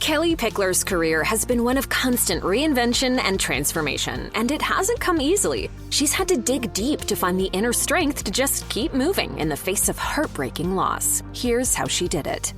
Kellie Pickler's career has been one of constant reinvention and transformation, and it hasn't come easily. She's had to dig deep to find the inner strength to just keep moving in the face of heartbreaking loss. Here's how she did it.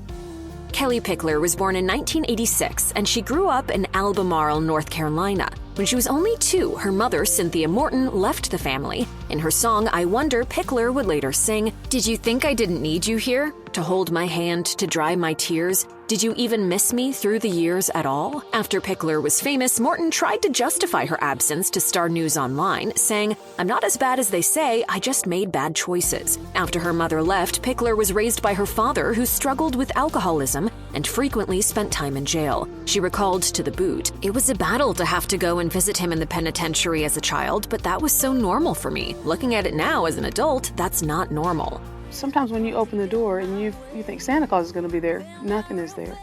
Kellie Pickler was born in 1986, and she grew up in Albemarle, North Carolina. When she was only 2, her mother, Cynthia Morton, left the family. In her song, I Wonder, Pickler would later sing, "Did you think I didn't need you here? To hold my hand, to dry my tears? Did you even miss me through the years at all?" After Pickler was famous, Morton tried to justify her absence to Star News Online, saying, "I'm not as bad as they say, I just made bad choices." After her mother left, Pickler was raised by her father, who struggled with alcoholism and frequently spent time in jail. She recalled to The Boot, "It was a battle to have to go and visit him in the penitentiary as a child, but that was so normal for me. Looking at it now as an adult, that's not normal." Sometimes when you open the door and you think Santa Claus is going to be there, nothing is there.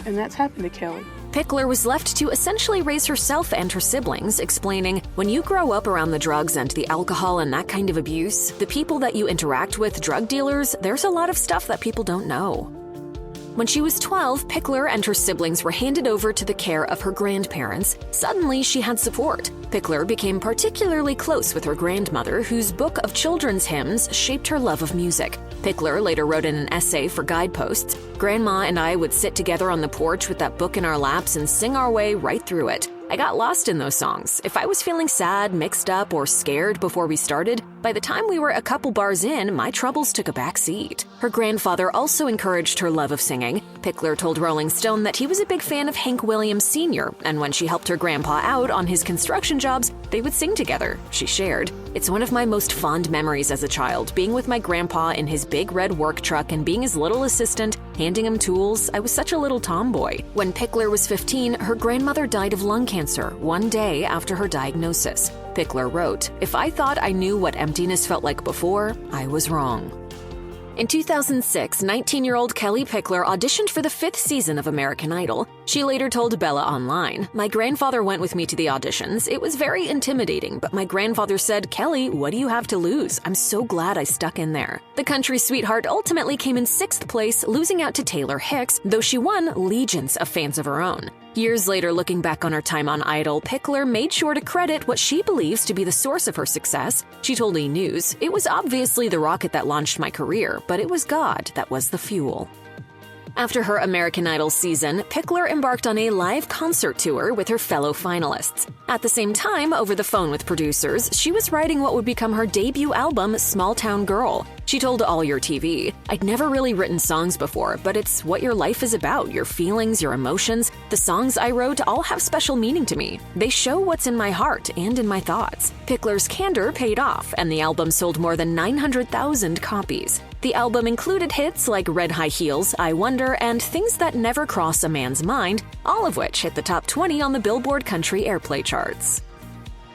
And that's happened to Kellie. Pickler was left to essentially raise herself and her siblings, explaining, "When you grow up around the drugs and the alcohol and that kind of abuse, the people that you interact with, drug dealers, there's a lot of stuff that people don't know." When she was 12, Pickler and her siblings were handed over to the care of her grandparents. Suddenly, she had support. Pickler became particularly close with her grandmother, whose book of children's hymns shaped her love of music. Pickler later wrote in an essay for Guideposts, "Grandma and I would sit together on the porch with that book in our laps and sing our way right through it. I got lost in those songs. If I was feeling sad, mixed up, or scared before we started, by the time we were a couple bars in, my troubles took a back seat." Her grandfather also encouraged her love of singing. Pickler told Rolling Stone that he was a big fan of Hank Williams Sr., and when she helped her grandpa out on his construction jobs, they would sing together. She shared, "It's one of my most fond memories as a child, being with my grandpa in his big red work truck and being his little assistant, handing him tools. I was such a little tomboy." When Pickler was 15, her grandmother died of lung cancer one day after her diagnosis. Pickler wrote, "If I thought I knew what emptiness felt like before, I was wrong." In 2006, 19-year-old Kellie Pickler auditioned for the 5th season of American Idol. She later told Bella Online, "My grandfather went with me to the auditions. It was very intimidating, but my grandfather said, 'Kellie, what do you have to lose?' I'm so glad I stuck in there." The country sweetheart ultimately came in 6th place, losing out to Taylor Hicks, though she won legions of fans of her own. Years later, looking back on her time on Idol, Pickler made sure to credit what she believes to be the source of her success. She told E! News, "It was obviously the rocket that launched my career, but it was God that was the fuel." After her American Idol season, Pickler embarked on a live concert tour with her fellow finalists. At the same time, over the phone with producers, she was writing what would become her debut album, Small Town Girl. She told All Your TV, "I'd never really written songs before, but it's what your life is about, your feelings, your emotions. The songs I wrote all have special meaning to me. They show what's in my heart and in my thoughts." Pickler's candor paid off, and the album sold more than 900,000 copies. The album included hits like Red High Heels, I Wonder, and Things That Never Cross a Man's Mind, all of which hit the top 20 on the Billboard Country Airplay charts.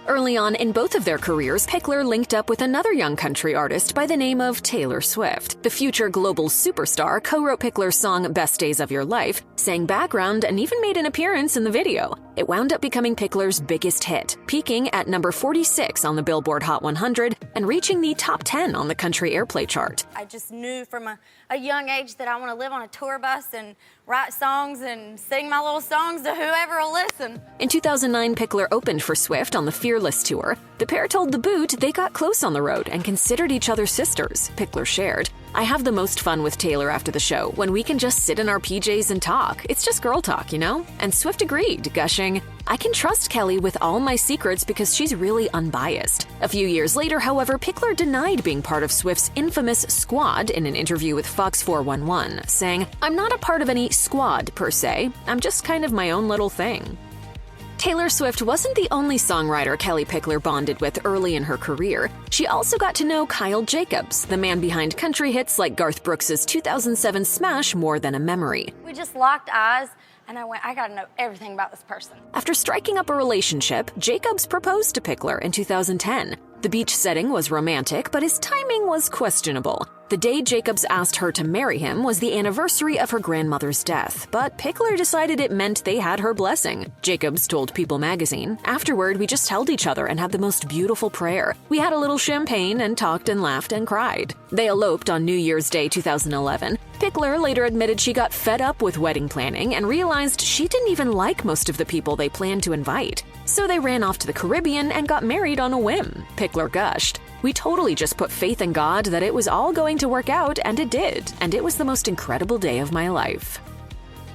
Early on in both of their careers, Pickler linked up with another young country artist by the name of Taylor Swift. The future global superstar co-wrote Pickler's song Best Days of Your Life, sang background, and even made an appearance in the video. It wound up becoming Pickler's biggest hit, peaking at number 46 on the Billboard Hot 100 and reaching the top 10 on the Country Airplay chart. I just knew from a young age that I want to live on a tour bus and write songs and sing my little songs to whoever will listen. In 2009, Pickler opened for Swift on the Fearless tour. The pair told The Boot they got close on the road and considered each other sisters. Pickler shared, "I have the most fun with Taylor after the show, when we can just sit in our PJs and talk. It's just girl talk, you know?" And Swift agreed, gushing, "I can trust Kellie with all my secrets because she's really unbiased." A few years later, however, Pickler denied being part of Swift's infamous squad in an interview with Fox 411, saying, "I'm not a part of any squad per se. I'm just kind of my own little thing." Taylor Swift wasn't the only songwriter Kellie Pickler bonded with early in her career. She also got to know Kyle Jacobs, the man behind country hits like Garth Brooks' 2007 smash More Than a Memory. We just locked eyes, and I went, I gotta know everything about this person. After striking up a relationship, Jacobs proposed to Pickler in 2010. The beach setting was romantic, but his timing was questionable. The day Jacobs asked her to marry him was the anniversary of her grandmother's death, but Pickler decided it meant they had her blessing. Jacobs told People magazine, "Afterward, we just held each other and had the most beautiful prayer. We had a little champagne and talked and laughed and cried." They eloped on New Year's Day 2011. Pickler later admitted she got fed up with wedding planning and realized she didn't even like most of the people they planned to invite. So they ran off to the Caribbean and got married on a whim. Pickler gushed, "We totally just put faith in God that it was all going to work out, and it did, and it was the most incredible day of my life."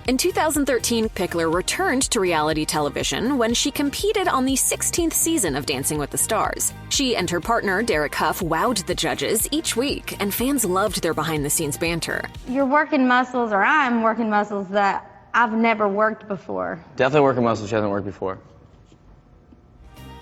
In 2013, Pickler returned to reality television when she competed on the 16th season of Dancing with the Stars. She and her partner, Derek Huff, wowed the judges each week, and fans loved their behind-the-scenes banter. You're working muscles, or I'm working muscles that I've never worked before. Definitely working muscles she hasn't worked before.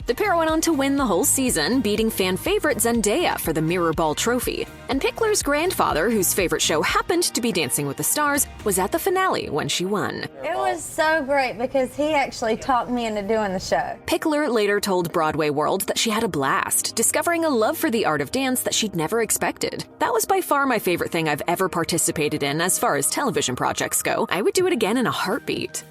The pair went on to win the whole season, beating fan favorite Zendaya for the Mirror Ball trophy. And Pickler's grandfather, whose favorite show happened to be Dancing with the Stars, was at the finale when she won. It was so great because he actually talked me into doing the show. Pickler later told Broadway World that she had a blast, discovering a love for the art of dance that she'd never expected. "That was by far my favorite thing I've ever participated in as far as television projects go. I would do it again in a heartbeat."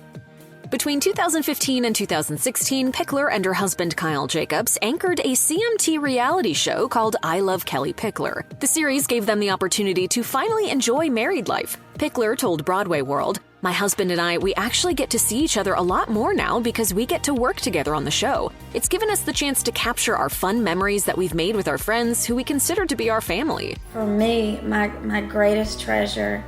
Between 2015 and 2016, Pickler and her husband Kyle Jacobs anchored a CMT reality show called I Love Kellie Pickler. The series gave them the opportunity to finally enjoy married life. Pickler told Broadway World, "My husband and I, we actually get to see each other a lot more now because we get to work together on the show. It's given us the chance to capture our fun memories that we've made with our friends who we consider to be our family." For me, my greatest treasure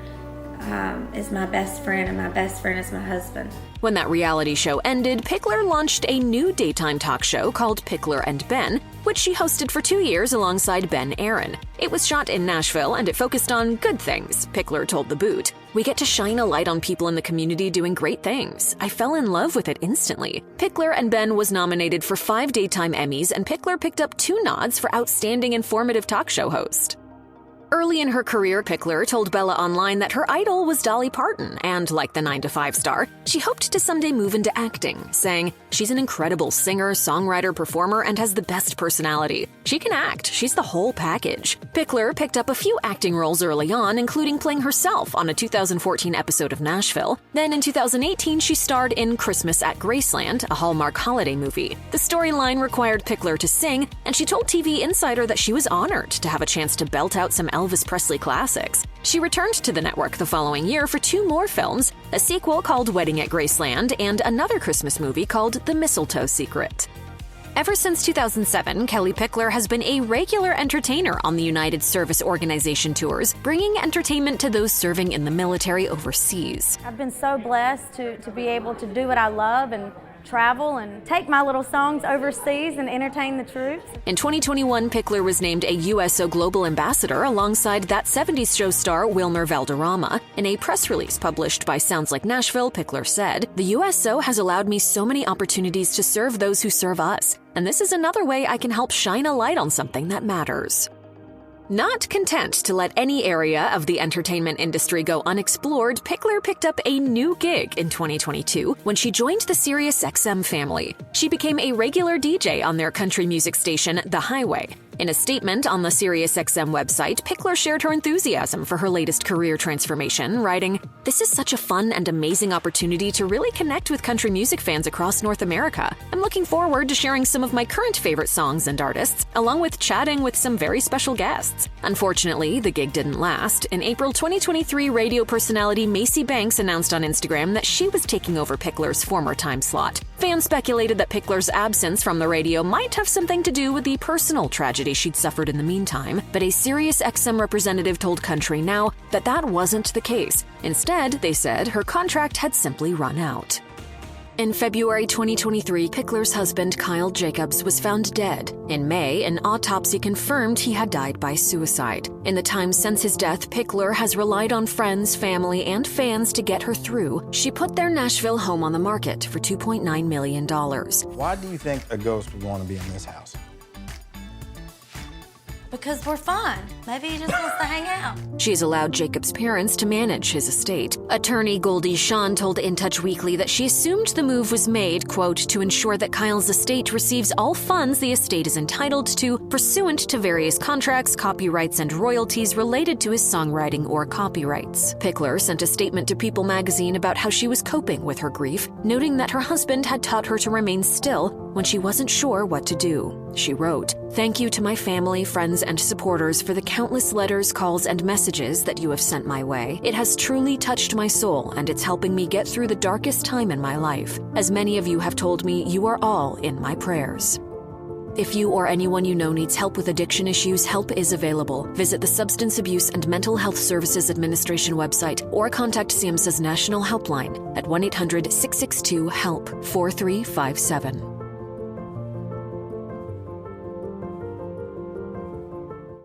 is my best friend, and my best friend is my husband. When that reality show ended, Pickler launched a new daytime talk show called Pickler and Ben, which she hosted for 2 years alongside Ben Aaron. It was shot in Nashville, and it focused on good things, Pickler told The Boot. "We get to shine a light on people in the community doing great things. I fell in love with it instantly." Pickler and Ben was nominated for 5 daytime Emmys, and Pickler picked up 2 nods for Outstanding Informative Talk Show Host. Early in her career, Pickler told Bella Online that her idol was Dolly Parton, and like the 9 to 5 star, she hoped to someday move into acting, saying, "She's an incredible singer, songwriter, performer, and has the best personality. She can act. She's the whole package." Pickler picked up a few acting roles early on, including playing herself on a 2014 episode of Nashville. Then in 2018, she starred in Christmas at Graceland, a Hallmark holiday movie. The storyline required Pickler to sing, and she told TV Insider that she was honored to have a chance to belt out some Elvis Presley classics. She returned to the network the following year for 2 more films, a sequel called Wedding at Graceland and another Christmas movie called The Mistletoe Secret. Ever since 2007, Kellie Pickler has been a regular entertainer on the United Service Organization tours, bringing entertainment to those serving in the military overseas. I've been so blessed to be able to do what I love and travel and take my little songs overseas and entertain the troops. In 2021, Pickler was named a USO Global Ambassador alongside That 70s Show star Wilmer Valderrama. In a press release published by Sounds Like Nashville, Pickler said, "The USO has allowed me so many opportunities to serve those who serve us, and this is another way I can help shine a light on something that matters." Not content to let any area of the entertainment industry go unexplored, Pickler picked up a new gig in 2022 when she joined the SiriusXM family. She became a regular DJ on their country music station, The Highway. In a statement on the SiriusXM website, Pickler shared her enthusiasm for her latest career transformation, writing, "This is such a fun and amazing opportunity to really connect with country music fans across North America. I'm looking forward to sharing some of my current favorite songs and artists, along with chatting with some very special guests." Unfortunately, the gig didn't last. In April 2023, radio personality Macy Banks announced on Instagram that she was taking over Pickler's former time slot. Fans speculated that Pickler's absence from the radio might have something to do with the personal tragedy she'd suffered in the meantime, but a SiriusXM representative told Country Now that that wasn't the case. Instead, they said her contract had simply run out. In February 2023, Pickler's husband, Kyle Jacobs, was found dead. In May, an autopsy confirmed he had died by suicide. In the time since his death, Pickler has relied on friends, family, and fans to get her through. She put their Nashville home on the market for $2.9 million. Why do you think a ghost would want to be in this house? because we're fun. Maybe he just wants to hang out. She's allowed Jacob's parents to manage his estate. Attorney Goldie Shawn told In Touch Weekly that she assumed the move was made, quote, to ensure that Kyle's estate receives all funds the estate is entitled to pursuant to various contracts, copyrights, and royalties related to his songwriting or copyrights. Pickler sent a statement to People magazine about how she was coping with her grief, noting that her husband had taught her to remain still when she wasn't sure what to do. She wrote, "Thank you to my family, friends, and supporters for the countless letters, calls, and messages that you have sent my way. It has truly touched my soul, and it's helping me get through the darkest time in my life. As many of you have told me, you are all in my prayers." If you or anyone you know needs help with addiction issues, help is available. Visit the Substance Abuse and Mental Health Services Administration website or contact SAMHSA's National Helpline at 1-800-662-HELP 4357.